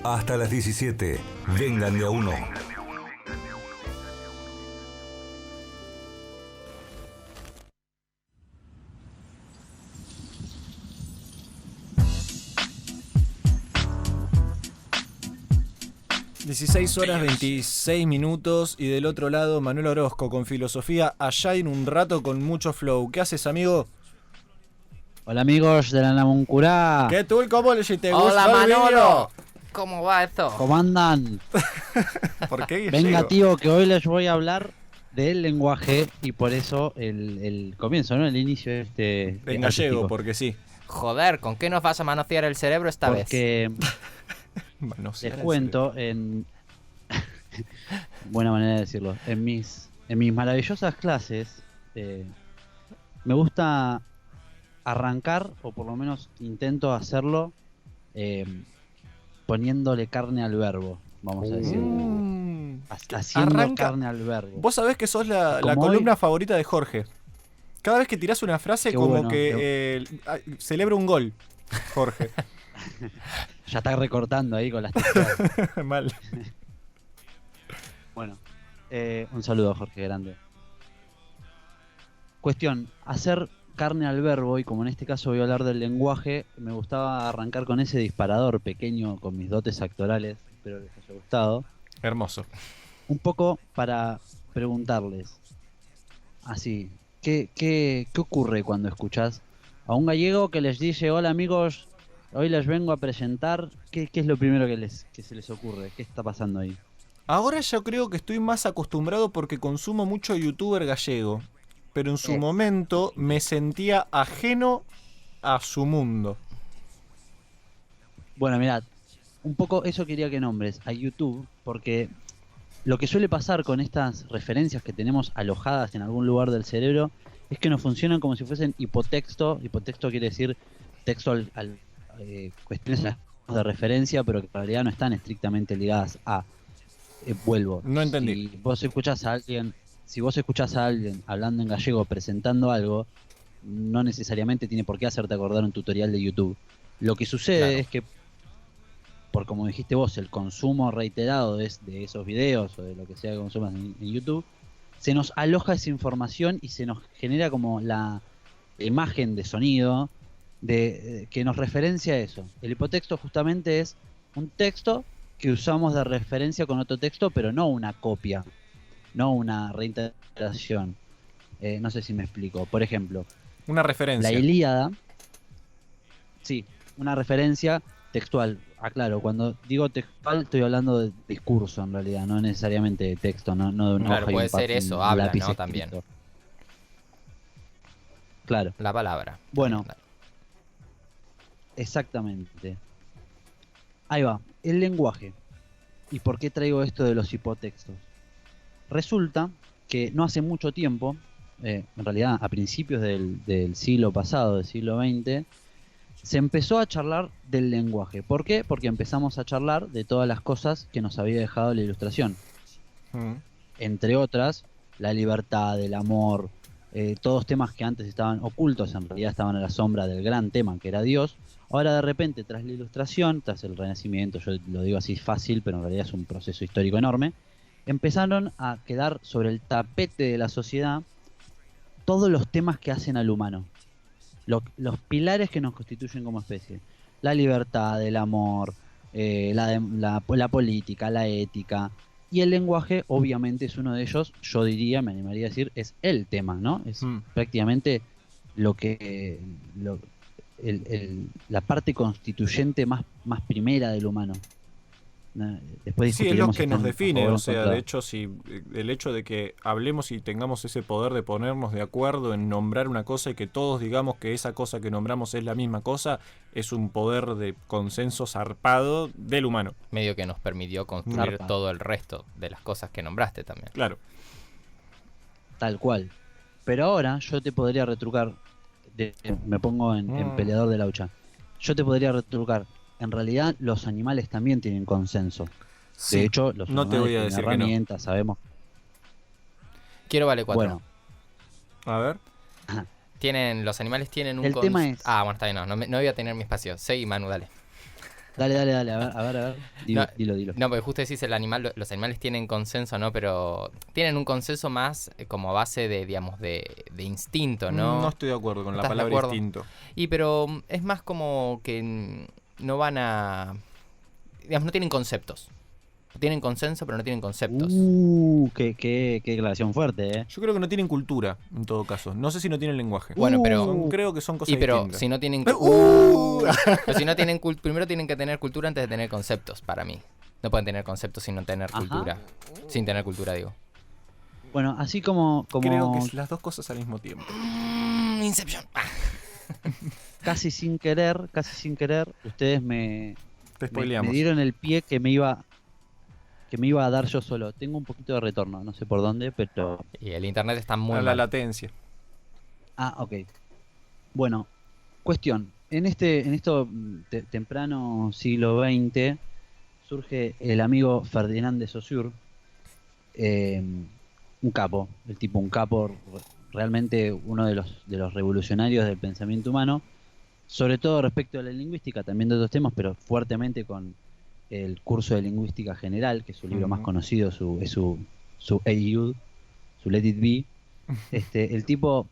Hasta las 17. Vengan de a uno. 16:26 y del otro lado Manuel Orozco con filosofía allá en un rato con mucho flow. ¿Qué haces, amigo? Hola amigos de la Namuncurá. ¿Qué tú? ¿Cómo le te Hola gusta el Manolo. vídeo? ¿Cómo va eso? ¿Cómo andan? ¿Por qué Venga llego? tío, que hoy les voy a hablar del lenguaje y por eso el comienzo, ¿no? El inicio de este En gallego, artístico. porque sí. Joder, ¿con qué nos vas a manosear el cerebro esta vez? Porque Manosear les el cuento en buena manera de decirlo, en mis maravillosas clases me gusta arrancar, o por lo menos intento hacerlo, poniéndole carne al verbo, vamos a decirlo. Haciendo Arranca. carne al verbo. Vos sabés que sos la Como columna hoy- favorita de Jorge. Cada vez que tirás una frase, Qué como bueno, que celebra un gol, Jorge. Ya está recortando ahí con las teclas. Mal. Bueno, un saludo a Jorge Grande. Cuestión, hacer carne al verbo, y como en este caso voy a hablar del lenguaje, me gustaba arrancar con ese disparador pequeño con mis dotes actorales, espero les haya gustado, Hermoso. un poco para preguntarles, así, ¿qué ocurre cuando escuchás a un gallego que les dice, hola amigos, hoy les vengo a presentar? ¿Qué es lo primero que se les ocurre? ¿Qué está pasando ahí? Ahora yo creo que estoy más acostumbrado porque consumo mucho youtuber gallego. Pero en su momento me sentía ajeno a su mundo. Bueno, mirad, un poco eso quería que nombres a YouTube, porque lo que suele pasar con estas referencias que tenemos alojadas en algún lugar del cerebro es que nos funcionan como si fuesen hipotexto. Hipotexto quiere decir texto cuestiones de referencia, pero que en realidad no están estrictamente ligadas a. Vuelvo. No entendí. Si vos escuchás a alguien hablando en gallego presentando algo, no necesariamente tiene por qué hacerte acordar un tutorial de YouTube. Lo que sucede es que, por como dijiste vos, el consumo reiterado de esos videos o de lo que sea que consumas en YouTube, se nos aloja esa información y se nos genera como la imagen de sonido que nos referencia a eso. El hipotexto justamente es un texto que usamos de referencia con otro texto, pero no una copia, no una reinterpretación. No sé si me explico. Por ejemplo, Una referencia. la Ilíada, sí, una referencia textual. Aclaro, cuando digo textual estoy hablando de discurso en realidad, no necesariamente de texto, no de una Claro, hoja y puede un ser eso, un habla, lápiz ¿no? escrito. También. Claro, La palabra. bueno, Claro. exactamente. Ahí va, el lenguaje. ¿Y por qué traigo esto de los hipotextos? Resulta que no hace mucho tiempo, en realidad a principios del siglo pasado, del siglo XX, se empezó a charlar del lenguaje. ¿Por qué? Porque empezamos a charlar de todas las cosas que nos había dejado la ilustración. Entre otras, la libertad, el amor, todos temas que antes estaban ocultos, en realidad estaban a la sombra del gran tema que era Dios. Ahora de repente, tras la ilustración, tras el Renacimiento, yo lo digo así fácil, pero en realidad es un proceso histórico enorme, empezaron a quedar sobre el tapete de la sociedad todos los temas que hacen al humano, los pilares que nos constituyen como especie. La libertad, el amor, la política, la ética. Y el lenguaje, obviamente, es uno de ellos. Yo diría, me animaría a decir, es el tema, ¿no? Es prácticamente lo que la parte constituyente más primera del humano. Después Sí, es lo discutiremos que si nos están a define, favor o o en sea, contra. de hecho, si el hecho de que hablemos y tengamos ese poder de ponernos de acuerdo en nombrar una cosa y que todos digamos que esa cosa que nombramos es la misma cosa, es un poder de consenso zarpado del humano. Medio que nos permitió construir Zarpa. todo el resto de las cosas que nombraste también. Claro. Tal cual. Pero ahora yo te podría retrucar, me pongo en peleador de la lucha. Yo te podría retrucar. En realidad los animales también tienen consenso. Sí, De hecho, los no te animales voy a tienen decir que no. herramientas, sabemos. Quiero vale 4. Bueno, A ver. Los animales tienen un El tema es- Ah, bueno, está bien, no voy a tener mi espacio. Seguí, Manu, dale. Dale, a ver. Dilo. No, porque justo decís el animal, los animales tienen consenso, ¿no? Pero tienen un consenso más como base de, digamos, de instinto, ¿no? No estoy de acuerdo con la ¿Estás de palabra acuerdo? instinto. Pero es más como que no van a... Digamos, no tienen conceptos. Tienen consenso, pero no tienen conceptos. Qué declaración fuerte, ¿eh? Yo creo que no tienen cultura, en todo caso. No sé si no tienen lenguaje. Bueno, pero... Creo que son cosas pero distintas. si no tienen... Pero si no tienen primero tienen que tener cultura antes de tener conceptos, para mí. No pueden tener conceptos sin no tener cultura. Sin tener cultura, digo. Bueno, así como Creo que es las dos cosas al mismo tiempo. Inception. casi sin querer, ustedes me Spoileamos. dieron el pie que me iba a dar yo solo. Tengo un poquito de retorno, no sé por dónde, pero... Y el internet está muy A la mal. latencia. ok. Bueno, cuestión. En esto temprano siglo XX surge el amigo Ferdinand de Saussure, un capo, realmente uno de los revolucionarios del pensamiento humano, sobre todo respecto a la lingüística, también de otros temas, pero fuertemente con el curso de lingüística general, que es su libro más conocido, es su AUD, su Let It Be. El tipo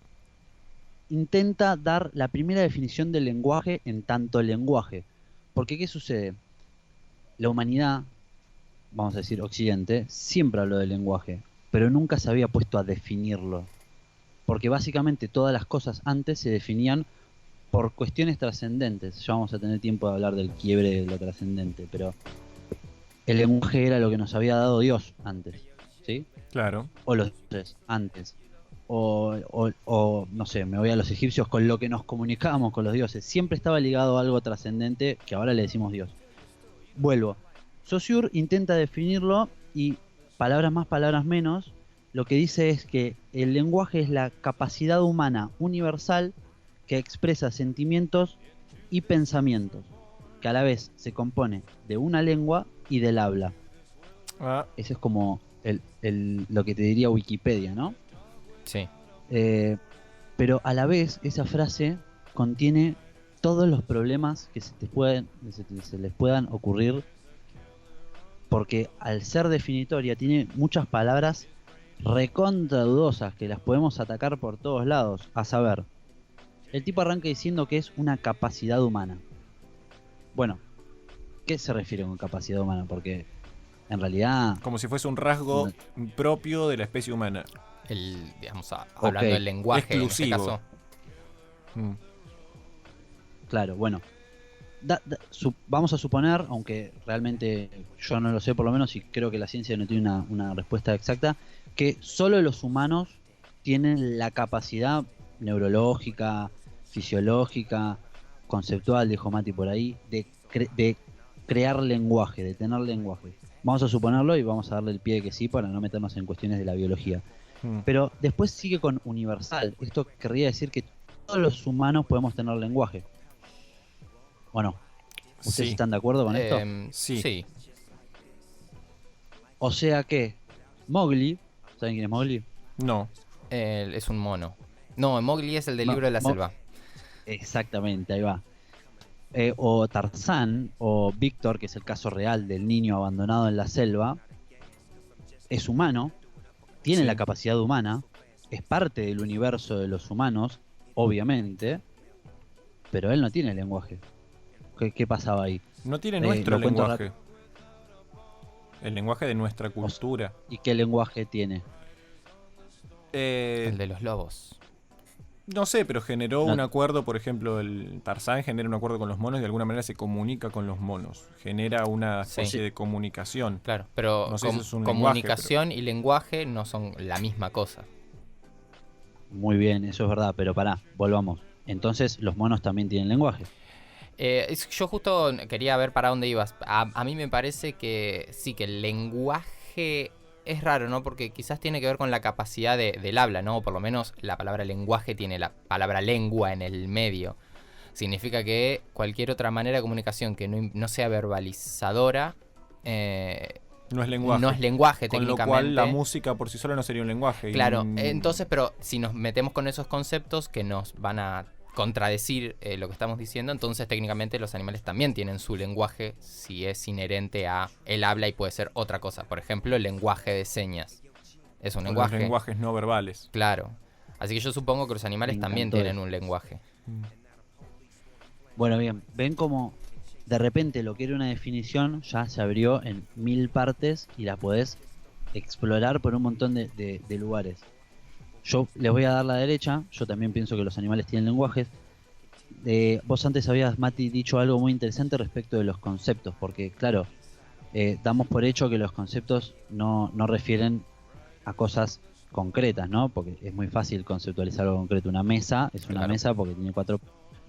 intenta dar la primera definición del lenguaje en tanto lenguaje. Porque ¿qué sucede? La humanidad, vamos a decir Occidente, siempre habló del lenguaje, pero nunca se había puesto a definirlo. Porque básicamente todas las cosas antes se definían por cuestiones trascendentes. Ya vamos a tener tiempo de hablar del quiebre de lo trascendente, pero el lenguaje era lo que nos había dado Dios antes, ¿sí? Claro. O los dioses antes. O no sé, me voy a los egipcios, con lo que nos comunicábamos con los dioses. Siempre estaba ligado a algo trascendente que ahora le decimos Dios. Vuelvo. Saussure intenta definirlo y, palabras más, palabras menos, lo que dice es que el lenguaje es la capacidad humana universal que expresa sentimientos y pensamientos, que a la vez se compone de una lengua y del habla. Ese es como lo que te diría Wikipedia, ¿no? Sí. Pero a la vez esa frase contiene todos los problemas que se les puedan ocurrir, porque al ser definitoria tiene muchas palabras recontra dudosas que las podemos atacar por todos lados. A saber, el tipo arranca diciendo que es una capacidad humana. Bueno, ¿qué se refiere con capacidad humana? Porque en realidad... Como si fuese un rasgo propio de la especie humana. Digamos, hablando del lenguaje exclusivo. en este caso. Claro, bueno. Vamos a suponer, aunque realmente yo no lo sé por lo menos y creo que la ciencia no tiene una respuesta exacta, que solo los humanos tienen la capacidad neurológica, fisiológica, conceptual, dijo Mati por ahí, de crear lenguaje, de tener lenguaje. Vamos a suponerlo y vamos a darle el pie de que sí para no meternos en cuestiones de la biología. Pero después sigue con universal. Esto querría decir que todos los humanos podemos tener lenguaje. ¿O no? ¿Ustedes están de acuerdo con esto? Sí. O sea que Mowgli, ¿saben quién es Mowgli? No. Es un mono. No, Mowgli es el del libro de la selva. Exactamente, ahí va. O Tarzán, o Víctor, que es el caso real del niño abandonado en la selva, es humano, tiene la capacidad humana, es parte del universo de los humanos, obviamente, pero él no tiene lenguaje. ¿Qué pasaba ahí? No tiene nuestro lenguaje. El lenguaje de nuestra cultura. ¿Y qué lenguaje tiene? El de los lobos. No sé, pero generó un acuerdo, por ejemplo, el Tarzán genera un acuerdo con los monos y de alguna manera se comunica con los monos. Genera una especie de comunicación. Claro, pero no sé si es un comunicación lenguaje, y lenguaje no son la misma cosa. Muy bien, eso es verdad, pero pará, volvamos. Entonces, los monos también tienen lenguaje. Yo justo quería ver para dónde ibas. A mí me parece que sí, que el lenguaje es raro, ¿no? Porque quizás tiene que ver con la capacidad del habla, ¿no? O por lo menos la palabra lenguaje tiene la palabra lengua en el medio. Significa que cualquier otra manera de comunicación que no sea verbalizadora no es lenguaje. No es lenguaje, con técnicamente. Con lo cual la música por sí sola no sería un lenguaje. Claro, entonces, pero si nos metemos con esos conceptos que nos van a contradecir lo que estamos diciendo, entonces técnicamente los animales también tienen su lenguaje si es inherente a el habla y puede ser otra cosa. Por ejemplo, el lenguaje de señas. Es un lenguaje. Los lenguajes no verbales. Claro. Así que yo supongo que los animales también tienen un lenguaje. Bueno, bien, ven como de repente lo que era una definición ya se abrió en 1000 partes y la podés explorar por un montón de lugares. Yo les voy a dar la derecha, yo también pienso que los animales tienen lenguajes. Vos antes habías, Mati, dicho algo muy interesante respecto de los conceptos, porque claro, damos por hecho que los conceptos no refieren a cosas concretas, ¿no? Porque es muy fácil conceptualizar algo concreto. Una mesa es una mesa porque tiene 4...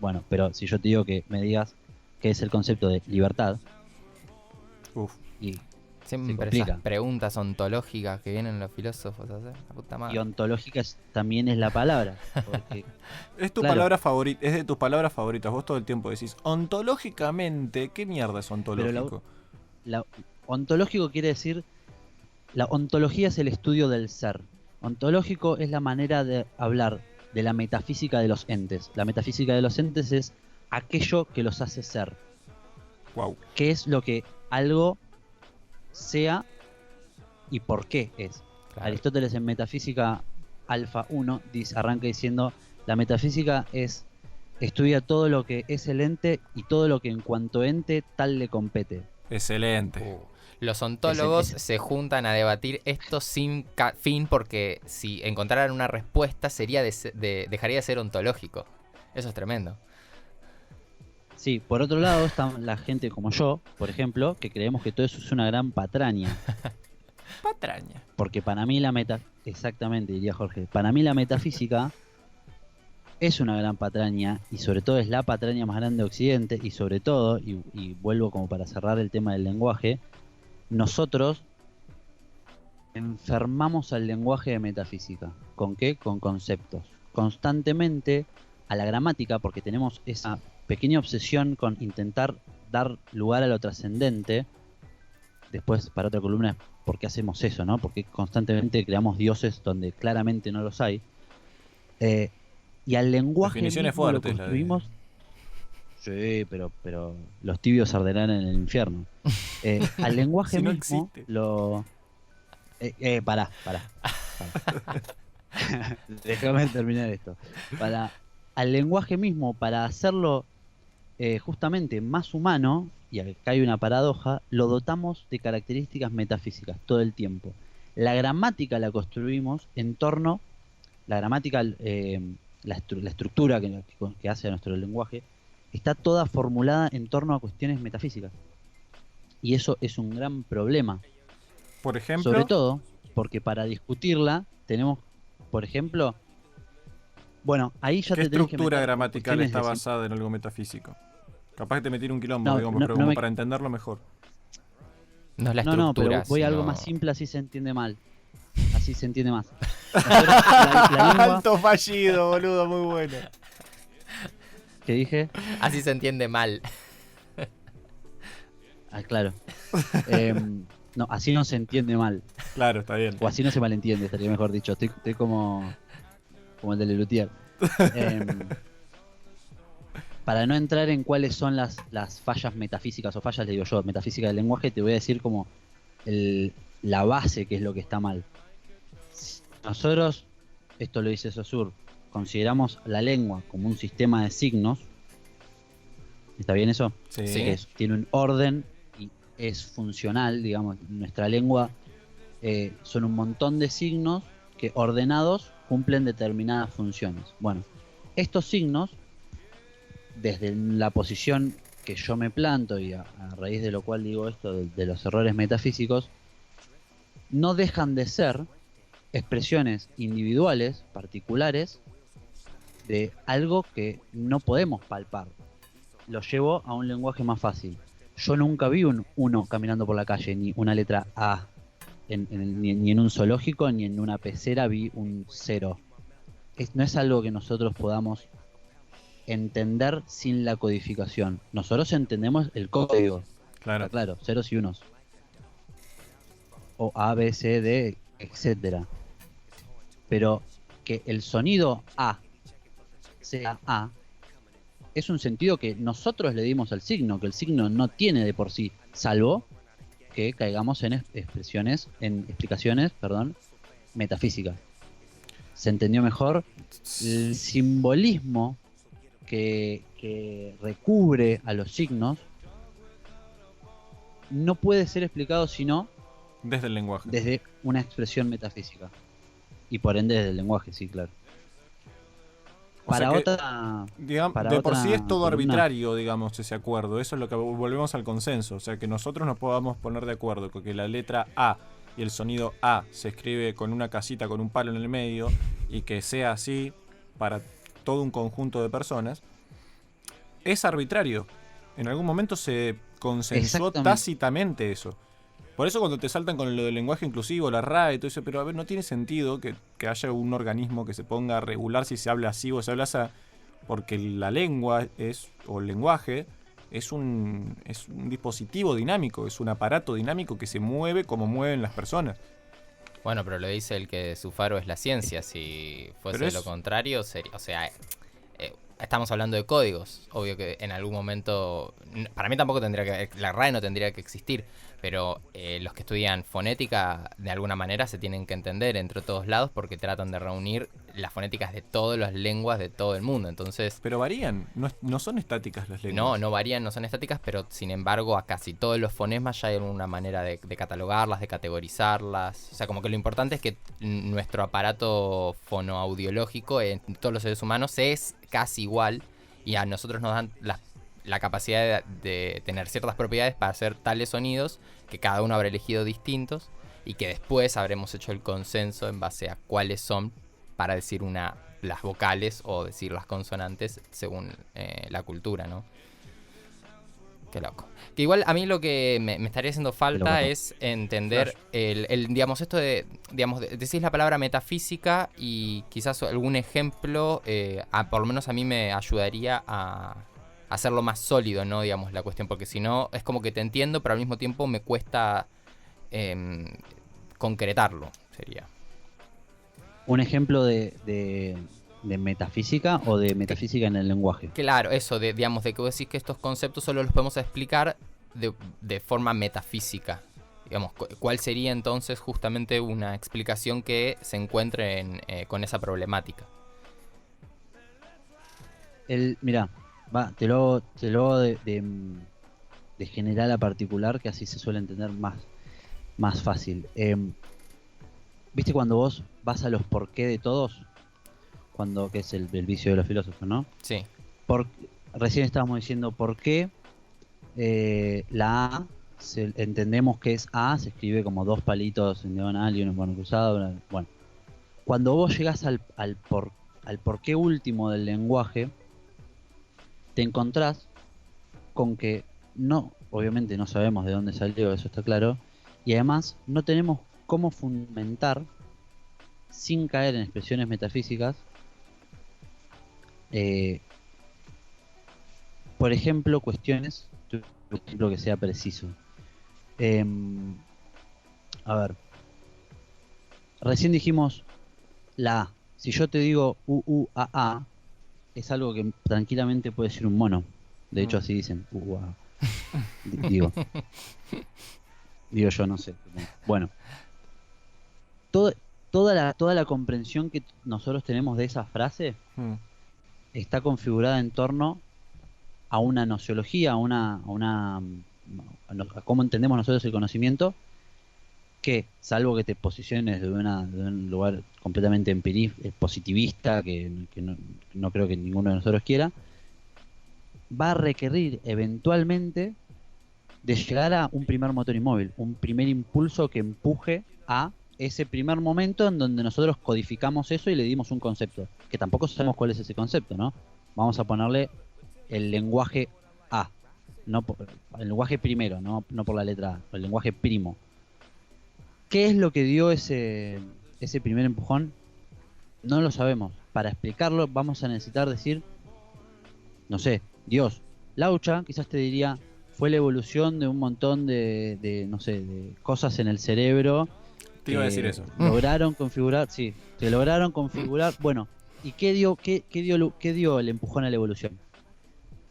Bueno, pero si yo te digo que me digas qué es el concepto de libertad, y siempre esas preguntas ontológicas que vienen los filósofos a hacer, la puta madre. Y ontológica también es la palabra. Porque, es tu palabra favorita, es de tus palabras favoritas. Vos todo el tiempo decís, ontológicamente, ¿qué mierda es ontológico? Ontológico quiere decir, la ontología es el estudio del ser. Ontológico es la manera de hablar de la metafísica de los entes. La metafísica de los entes es aquello que los hace ser. Wow. ¿Qué es lo que algo sea y por qué es? Claro. Aristóteles en Metafísica Alfa 1 arranca diciendo: la metafísica estudia todo lo que es el ente y todo lo que en cuanto ente tal le compete. Excelente. Los ontólogos se juntan a debatir esto sin fin, porque si encontraran una respuesta dejaría de ser ontológico. Eso es tremendo. Sí, por otro lado está la gente como yo, por ejemplo, que creemos que todo eso es una gran patraña. Patraña. Porque para mí exactamente, diría Jorge, para mí la metafísica es una gran patraña, y sobre todo es la patraña más grande de Occidente, y sobre todo, y vuelvo como para cerrar el tema del lenguaje, nosotros enfermamos al lenguaje de metafísica. ¿Con qué? Con conceptos. Constantemente a la gramática, porque tenemos esa pequeña obsesión con intentar dar lugar a lo trascendente. Después, para otra columna, ¿por qué hacemos eso, no? Porque constantemente creamos dioses donde claramente no los hay. Y al lenguaje definiciones mismo fuertes, lo construimos... Sí, pero los tibios arderán en el infierno. Al lenguaje si no mismo existe. lo... Pará. Déjame terminar esto. Al lenguaje mismo, para hacerlo justamente más humano, y acá hay una paradoja, lo dotamos de características metafísicas todo el tiempo. La gramática la construimos en torno... La gramática, la estructura que hace a nuestro lenguaje, está toda formulada en torno a cuestiones metafísicas. Y eso es un gran problema. Por ejemplo... Sobre todo porque para discutirla tenemos, por ejemplo... Bueno, ahí ya ¿qué te tenés que estructura meter gramatical está cuestiones basada en algo metafísico? Capaz que te metí un quilombo, No, digamos, no, pero no como me- para entenderlo mejor. No es la estructura, No, pero voy a algo sino- más simple, así se entiende mal. Así se entiende más. Nosotros, la lengua, Alto fallido, boludo, muy bueno. que dije... Así se entiende mal. Ah, claro. No, así no se entiende mal. Claro, está bien. O así no se malentiende, estaría mejor dicho. Estoy como el de Lelutier. Para no entrar en cuáles son las fallas metafísicas, o fallas, le digo yo, metafísica del lenguaje, te voy a decir como la base, que es lo que está mal. Nosotros, esto lo dice Saussure, consideramos la lengua como un sistema de signos. ¿Está bien eso? Sí. Sí. Que tiene un orden y es funcional, digamos. Nuestra lengua son un montón de signos que ordenados cumplen determinadas funciones. Bueno, estos signos, desde la posición que yo me planto, y a raíz de lo cual digo esto de los errores metafísicos, no dejan de ser expresiones individuales, particulares, de algo que no podemos palpar. Lo llevo a un lenguaje más fácil. Yo nunca vi un 1 caminando por la calle, ni una letra A. Ni en un zoológico, ni en una pecera vi un 0. No es algo que nosotros podamos entender sin la codificación. Nosotros entendemos el código. Claro. Claro, ceros y unos. O A, B, C, D, etcétera. Pero que el sonido A sea A es un sentido que nosotros le dimos al signo, que el signo no tiene de por sí, salvo que caigamos en explicaciones, metafísicas. ¿Se entendió mejor? El simbolismo que recubre a los signos no puede ser explicado sino Desde el lenguaje. desde una expresión metafísica. Y por ende desde el lenguaje, sí, claro. O sea Para que, otra... digamos, para de por otra sí es todo columna. arbitrario, digamos, ese acuerdo. Eso es lo que volvemos al consenso. O sea, que nosotros nos podamos poner de acuerdo con que la letra A y el sonido A se escribe con una casita, con un palo en el medio, y que sea así para todo un conjunto de personas, es arbitrario. En algún momento se consensuó Exactamente. tácitamente eso. Por eso cuando te saltan con lo del lenguaje inclusivo, la RAE y todo eso, pero a ver, no tiene sentido que haya un organismo que se ponga a regular si se habla así o se habla así, porque la lengua o el lenguaje es un dispositivo dinámico, es un aparato dinámico que se mueve como mueven las personas. Bueno, pero lo dice el que su faro es la ciencia. Si fuese lo contrario, sería, o sea, estamos hablando de códigos. Obvio que en algún momento, para mí tampoco tendría que, la RAE no tendría que existir, pero los que estudian fonética de alguna manera se tienen que entender entre todos lados porque tratan de reunir las fonéticas de todas las lenguas de todo el mundo. Entonces, pero varían, no son estáticas las lenguas. no varían, no son estáticas, pero sin embargo a casi todos los fonemas ya hay una manera de catalogarlas, de categorizarlas. O sea, como que lo importante es que nuestro aparato fonoaudiológico en todos los seres humanos es casi igual y a nosotros nos dan la capacidad de tener ciertas propiedades para hacer tales sonidos que cada uno habrá elegido distintos y que después habremos hecho el consenso en base a cuáles son para decir las vocales o decir las consonantes según la cultura, ¿no? Qué loco. Que igual a mí lo que me estaría haciendo falta es entender digamos, esto digamos, decís la palabra metafísica y quizás algún ejemplo, por lo menos a mí me ayudaría a hacerlo más sólido, ¿no? Digamos, la cuestión, porque si no, es como que te entiendo, pero al mismo tiempo me cuesta concretarlo, sería. ¿Un ejemplo de metafísica o de metafísica en el lenguaje? Claro, eso, digamos, de que vos decís que estos conceptos solo los podemos explicar de forma metafísica. Digamos, ¿cuál sería entonces justamente una explicación que se encuentre con esa problemática? Mirá, te lo hago de general a particular, que así se suele entender más fácil. ¿Viste cuando vos vas a los por qué de todos? Que es el vicio de los filósofos, ¿no? Sí. Recién estábamos diciendo por qué la A, entendemos que es A, se escribe como dos palitos en diagonal y uno en cruzado. Bueno, cuando vos llegás al por qué último del lenguaje, te encontrás con que obviamente no sabemos de dónde salió, eso está claro, y además no tenemos cómo fundamentar, sin caer en expresiones metafísicas, por ejemplo, cuestiones, un ejemplo que sea preciso. A ver, recién dijimos la A. Si yo te digo a, es algo que tranquilamente puede ser un mono. De hecho, así dicen, a. Digo yo, no sé. Bueno, toda la comprensión que nosotros tenemos de esa frase está configurada en torno a una nociología, a cómo entendemos nosotros el conocimiento, que, salvo que te posiciones de un lugar completamente positivista, que no creo que ninguno de nosotros quiera, va a requerir eventualmente de llegar a un primer motor inmóvil, un primer impulso que empuje a ese primer momento en donde nosotros codificamos eso y le dimos un concepto, que tampoco sabemos cuál es ese concepto, ¿no? Vamos a ponerle el lenguaje A, el lenguaje primero, no por la letra A, el lenguaje primo. ¿Qué es lo que dio ese primer empujón? No lo sabemos. Para explicarlo vamos a necesitar decir, no sé, Dios. Laucha quizás te diría, fue la evolución de un montón de no sé, de cosas en el cerebro. Te iba a decir eso. Lograron configurar, sí, se lograron configurar. Bueno, ¿y qué dio el empujón a la evolución?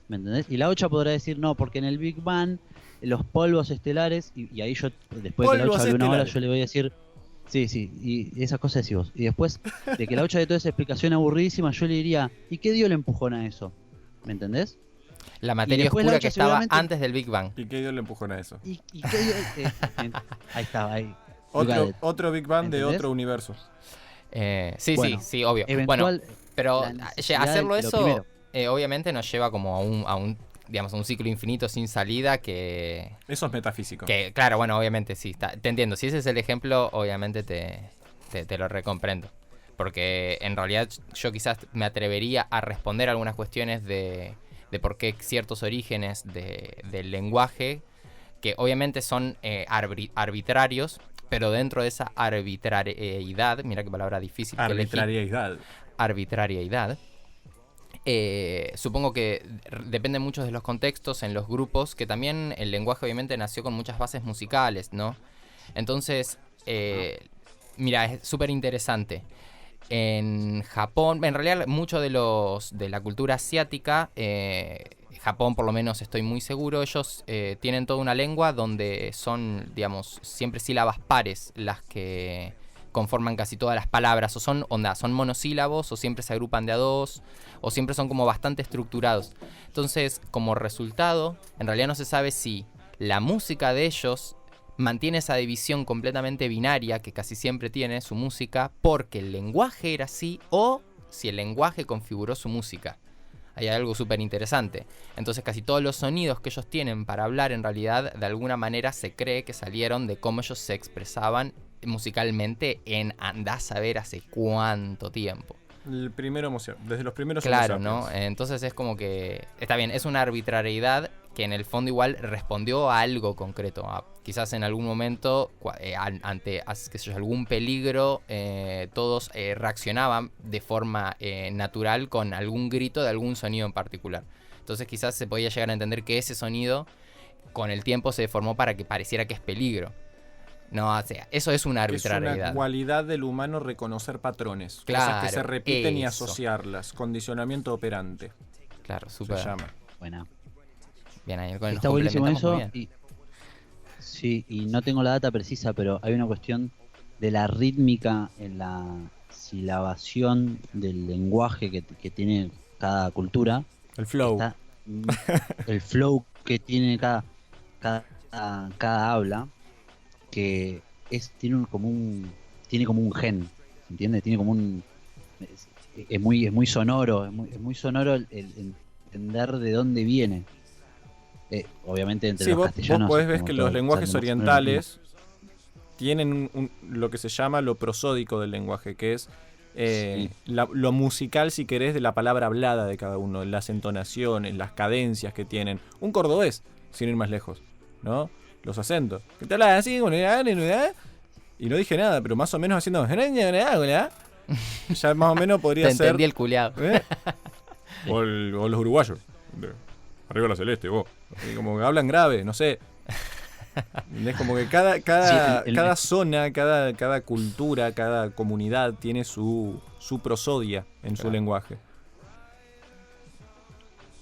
¿Me entendés? Y la Ocha podrá decir, no, porque en el Big Bang, los polvos estelares, y ahí yo, después de que la Polvos Ocha hable una hora, estelares. yo le voy a decir, sí, sí, y esas cosas decís vos. Y después de que la Ocha de toda esa explicación aburridísima, yo le diría, ¿y qué dio el empujón a eso? ¿Me entendés? La materia después la oscura Ocha que estaba seguramente- antes del Big Bang. ¿Y qué dio el empujón a eso? ¿Y qué dio? Ahí estaba, ahí. You got Otro, it. otro Big Bang de ¿Entendés? otro universo. Sí, Bueno, sí, obvio. eventual- Bueno, pero la necesidad hacerlo de lo eso, primero. obviamente nos lleva como digamos, a un ciclo infinito sin salida Eso es metafísico. que claro, bueno, obviamente sí, te entiendo. Si ese es el ejemplo, obviamente te lo recomprendo. Porque en realidad yo quizás me atrevería a responder algunas cuestiones de por qué ciertos orígenes del lenguaje, que obviamente son arbitrarios, pero dentro de esa arbitrariedad, mira qué palabra difícil que elegí, arbitrariedad, supongo que depende mucho de los contextos en los grupos, que también el lenguaje obviamente nació con muchas bases musicales, ¿no? Entonces, mira, es súper interesante. En Japón, en realidad mucho de la cultura asiática, Japón por lo menos estoy muy seguro, ellos tienen toda una lengua donde son, digamos, siempre sílabas pares las que conforman casi todas las palabras, o son monosílabos, o siempre se agrupan de a dos, o siempre son como bastante estructurados. Entonces, como resultado, en realidad no se sabe si la música de ellos mantiene esa división completamente binaria que casi siempre tiene su música porque el lenguaje era así, o si el lenguaje configuró su música. Hay algo súper interesante. Entonces casi todos los sonidos que ellos tienen para hablar en realidad de alguna manera se cree que salieron de cómo ellos se expresaban musicalmente en andás a ver hace cuánto tiempo. El primero desde los primeros Claro, Homo ¿no? sapiens. Entonces es como que está bien, es una arbitrariedad que en el fondo igual respondió a algo concreto. Quizás en algún momento, ante qué sé yo, algún peligro, todos reaccionaban de forma natural con algún grito de algún sonido en particular. Entonces quizás se podía llegar a entender que ese sonido con el tiempo se deformó para que pareciera que es peligro. No, o sea, eso es una Es una arbitrariedad. cualidad del humano reconocer patrones. Claro, cosas que se repiten y eso. asociarlas. Condicionamiento operante. Claro, Se súper. llama. Buena. Bien, ahí nos Está buenísimo complementamos eso. muy bien. Sí, y no tengo la data precisa, pero hay una cuestión de la rítmica en la silabación del lenguaje que tiene cada cultura. El flow. Está, el flow que tiene cada habla, que tiene como un gen, ¿se entiende? Tiene como es muy sonoro, es muy sonoro el entender de dónde viene. Obviamente entre Sí, los vos castellanos. podés ver como que todo, los lenguajes sale más o menos lo mismo. orientales tienen lo que se llama lo prosódico del lenguaje, que es Sí. lo musical, si querés, de la palabra hablada de cada uno, las entonaciones, las cadencias que tienen. Un cordobés, sin ir más lejos, ¿no? Los acentos. ¿Qué tal así? Y no dije nada, pero más o menos haciendo... Ya más o menos podría Te ser... entendí el culiado. ¿Eh? O los uruguayos. Arriba la celeste, vos. Y como que hablan grave, no sé. Es como que cada zona, cada cultura, cada comunidad tiene su prosodia en su Claro. lenguaje.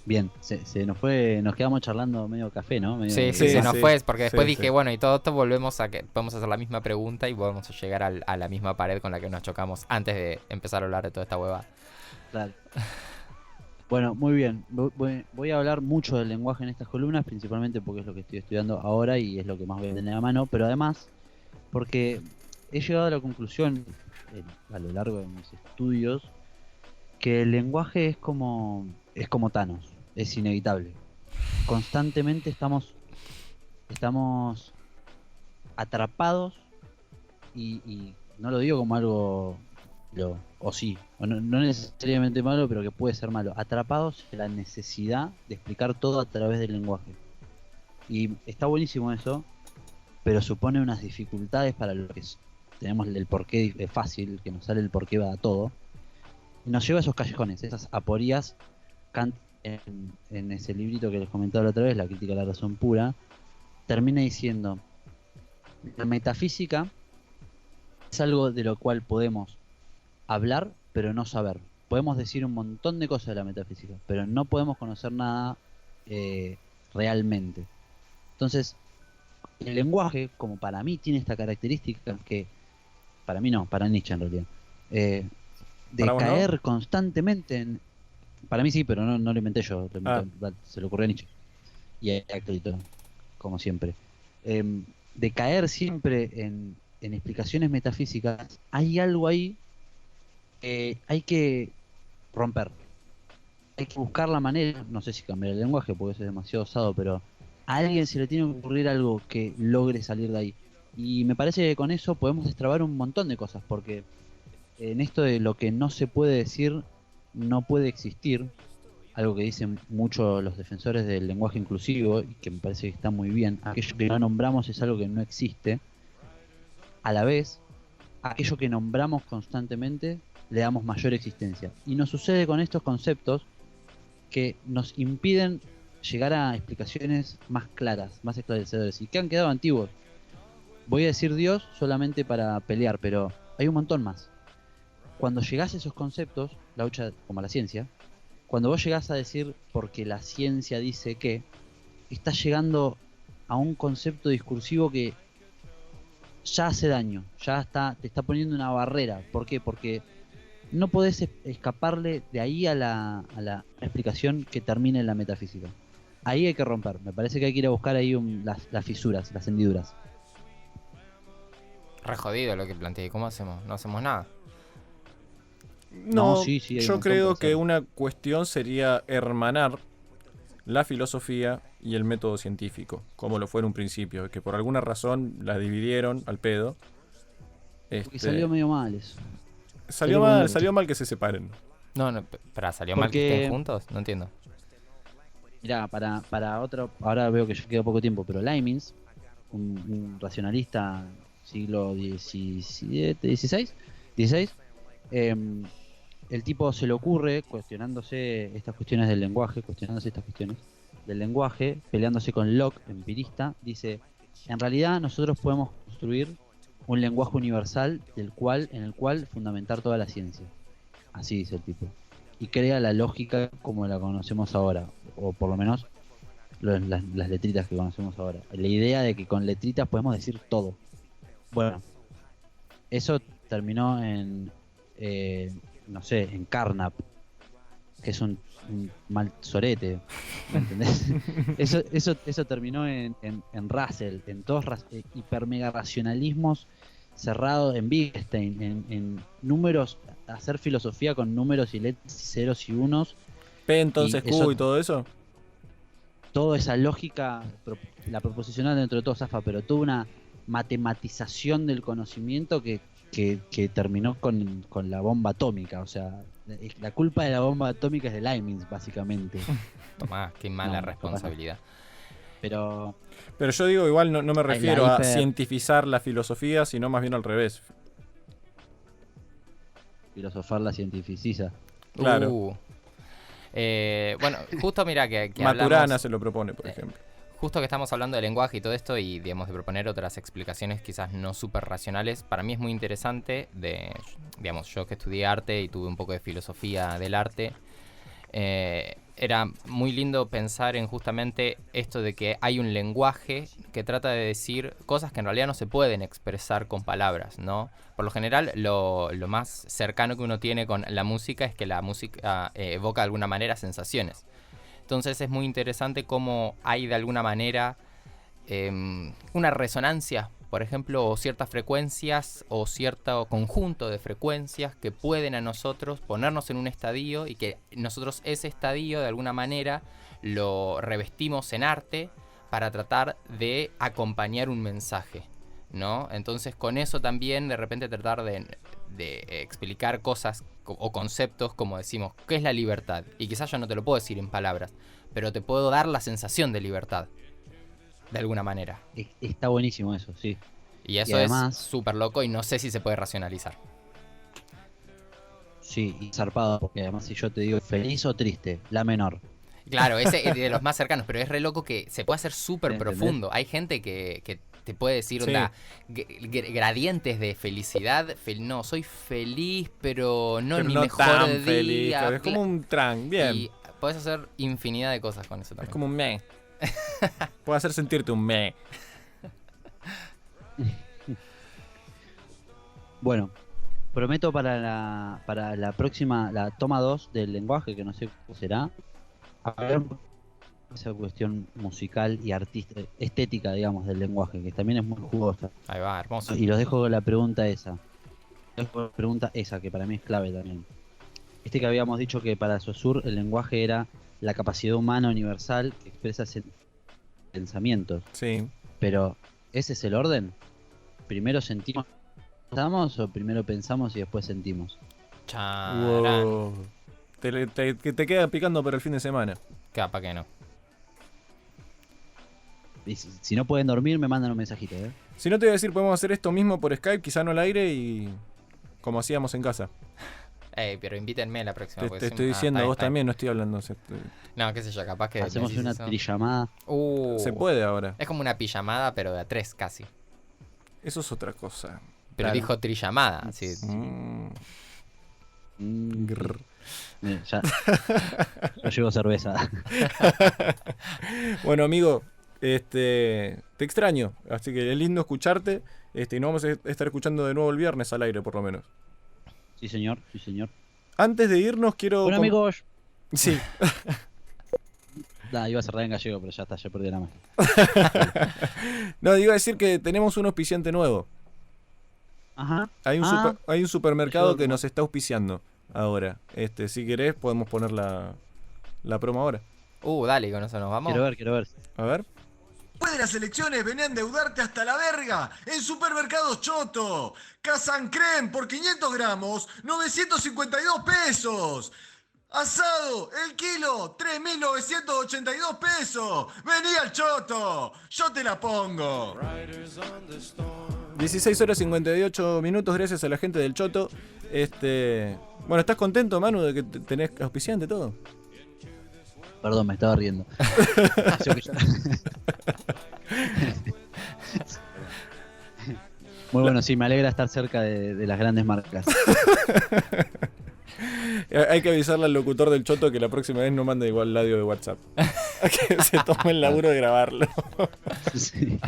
Bien, se nos fue, nos quedamos charlando medio café, ¿no? Sí, Sí, se nos sí. fue, porque después Sí, dije, sí. bueno, y todo esto volvemos a que podemos hacer la misma pregunta y volvemos a llegar a la misma pared con la que nos chocamos antes de empezar a hablar de toda esta huevada. Claro. Bueno, muy bien. Voy a hablar mucho del lenguaje en estas columnas, principalmente porque es lo que estoy estudiando ahora y es lo que más voy a tener a mano, pero además porque he llegado a la conclusión a lo largo de mis estudios que el lenguaje es como Thanos, es inevitable. Constantemente estamos atrapados y no lo digo como algo o sí, o no necesariamente malo, pero que puede ser malo, atrapados en la necesidad de explicar todo a través del lenguaje. Y está buenísimo eso, pero supone unas dificultades para lo que tenemos el porqué fácil, que nos sale el porqué va a todo, y nos lleva a esos callejones, esas aporías. Kant en ese librito que les comentaba la otra vez, La crítica de la razón pura, termina diciendo: la metafísica es algo de lo cual podemos hablar pero no saber. Podemos decir un montón de cosas de la metafísica, pero no podemos conocer nada realmente. Entonces, el lenguaje, como para mí tiene esta característica que, para mí no, para Nietzsche en realidad, de ¿Para vos no? caer constantemente en... Para mí sí, pero no lo inventé yo, se le ocurrió a Nietzsche. Y a Heráclito, como siempre. De caer siempre en explicaciones metafísicas, hay algo ahí que hay que romper. Hay que buscar la manera, no sé si cambiar el lenguaje porque eso es demasiado osado, pero a alguien se le tiene que ocurrir algo que logre salir de ahí. Y me parece que con eso podemos destrabar un montón de cosas, porque en esto de lo que no se puede decir, no puede existir, algo que dicen mucho los defensores del lenguaje inclusivo, y que me parece que está muy bien, aquello que no nombramos es algo que no existe, a la vez, aquello que nombramos constantemente le damos mayor existencia. Y nos sucede con estos conceptos que nos impiden llegar a explicaciones más claras, más esclarecedoras, y que han quedado antiguos. Voy a decir Dios solamente para pelear, pero hay un montón más. Cuando llegás a esos conceptos, la lucha como la ciencia, cuando vos llegás a decir porque la ciencia dice que, estás llegando a un concepto discursivo que ya hace daño, te está poniendo una barrera. ¿Por qué? Porque no podés escaparle de ahí a la explicación que termine en la metafísica. Ahí hay que romper. Me parece que hay que ir a buscar ahí las fisuras, las hendiduras. Re jodido lo que planteé. ¿Cómo hacemos? No hacemos nada. No, sí, hay un yo montón creo por que hacer. una cuestión sería hermanar la filosofía y el método científico, como lo fue en un principio, que por alguna razón la dividieron al pedo. Porque salió medio mal eso. Salió mal que se separen. No, pero ¿salió mal que estén juntos? No entiendo. Mirá, para otro, ahora veo que ya queda poco tiempo, pero Leibniz, un racionalista siglo XVI, el tipo se le ocurre cuestionándose estas cuestiones del lenguaje, peleándose con Locke, empirista, dice, en realidad nosotros podemos construir un lenguaje universal en el cual fundamentar toda la ciencia. Así dice el tipo. Y crea la lógica como la conocemos ahora, o por lo menos las letritas que conocemos ahora. La idea de que con letritas podemos decir todo. Bueno, eso terminó en, no sé, en Carnap, que es un mal sorete, ¿me entendés? eso terminó en Russell, en todos hipermega racionalismos cerrados, en Wittgenstein, en números, hacer filosofía con números y letras, ceros y unos. P entonces Y Q eso, y todo eso. toda esa lógica, la proposicional dentro de todo zafa, pero toda una matematización del conocimiento que terminó con la bomba atómica. O sea, la culpa de la bomba atómica es de Leibniz, básicamente. Tomá, qué mala No, responsabilidad. Pero Yo digo, igual no me refiero la a hiper- cientificar la filosofía, sino más bien al revés. filosofar la cientificiza. Claro. Bueno, justo mira que Maturana hablamos, se lo propone, por ejemplo. justo que estamos hablando de lenguaje y todo esto y digamos de proponer otras explicaciones quizás no súper racionales, para mí es muy interesante digamos, yo que estudié arte y tuve un poco de filosofía del arte, era muy lindo pensar en justamente esto de que hay un lenguaje que trata de decir cosas que en realidad no se pueden expresar con palabras, ¿no? Por lo general, lo más cercano que uno tiene con la música es que la música evoca de alguna manera sensaciones. Entonces es muy interesante cómo hay de alguna manera una resonancia, por ejemplo, o ciertas frecuencias o cierto conjunto de frecuencias que pueden a nosotros ponernos en un estadio y que nosotros ese estadio de alguna manera lo revestimos en arte para tratar de acompañar un mensaje, ¿no? Entonces con eso también de repente tratar de explicar cosas o conceptos como decimos, ¿qué es la libertad? Y quizás yo no te lo puedo decir en palabras, pero te puedo dar la sensación de libertad, de alguna manera. Está buenísimo eso, sí. Y eso además, es súper loco y no sé si se puede racionalizar. sí, y zarpado, porque además si yo te digo feliz o triste, la menor. Claro, ese es de los más cercanos, pero es re loco que se puede hacer súper ¿Entendés? profundo. Hay gente que te puede decir, Sí. onda, gradientes de felicidad. No, soy feliz, pero no en mi no mejor tan día. feliz, claro, es como un tran, bien. Y podés hacer infinidad de cosas con eso también. Es como un me. Puede hacer sentirte un me. Bueno, prometo para la próxima, la toma 2 del lenguaje, que no sé cómo será, hablar un poco de esa cuestión musical y estética, digamos, del lenguaje, que también es muy jugosa. Ahí va, hermoso. Y los dejo con la pregunta esa. Que para mí es clave también. Que habíamos dicho que para Saussure el lenguaje era la capacidad humana universal que expresa pensamientos. Sí. Pero, ¿ese es el orden? ¿Primero sentimos, pensamos o primero pensamos y después sentimos? Charán. Wow. Te queda picando para el fin de semana. Capaz que no. Y si no pueden dormir, me mandan un mensajito, ¿eh? Si no, te voy a decir, podemos hacer esto mismo por Skype, quizá no al aire y como hacíamos en casa. Pero invítenme la próxima. Te estoy diciendo, vos también, no estoy hablando. No, qué sé yo, capaz que... Hacemos una eso. trillamada. Se puede ahora. Es como una pijamada, pero de a 3 casi. Eso es otra cosa. Pero Claro. dijo trillamada, sí. Grr. Ya. Yo llevo cerveza. Bueno, amigo, te extraño, así que es lindo escucharte. Y nos vamos a estar escuchando de nuevo el viernes al aire, por lo menos. Sí, señor, sí, señor. Antes de irnos, quiero... Bueno, amigos. Sí. Iba a cerrar en gallego, pero ya está, ya perdí la magia. No, iba a decir que tenemos un auspiciante nuevo. Ajá. Hay un supermercado yo- que nos está auspiciando ahora. Si querés, podemos poner la promo ahora. Dale, con eso nos vamos. Quiero ver. A ver. Después de las elecciones vení a endeudarte hasta la verga en Supermercados Choto. Casan Creme por 500 gramos, 952 pesos. Asado, el kilo, 3.982 pesos. Vení al Choto, yo te la pongo. 16 horas 58 minutos, gracias a la gente del Choto. Bueno, ¿estás contento, Manu, de que tenés auspiciante todo? Perdón, me estaba riendo. Muy bueno, sí, me alegra estar cerca de las grandes marcas. Hay que avisarle al locutor del Choto que la próxima vez no mande igual el audio de WhatsApp. Que se tome el laburo de grabarlo. Sí.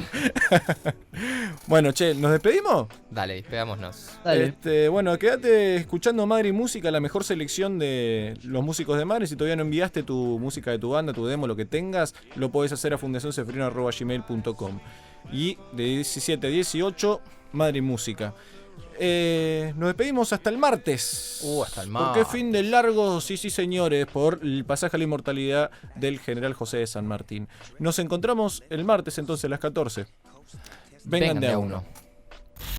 Bueno, che, ¿nos despedimos? Dale, despedámonos. Dale. Bueno, quédate escuchando Madre y Música, la mejor selección de los músicos de Madre. Si todavía no enviaste tu música de tu banda, tu demo, lo que tengas, lo podés hacer a fundacionsefrino@gmail.com. Y de 17 a 18, Madre y Música. Nos despedimos hasta el martes. Hasta el martes. Porque fin de largo, sí, señores, por el pasaje a la inmortalidad del general José de San Martín. Nos encontramos el martes entonces a las 14. Vengan de a uno.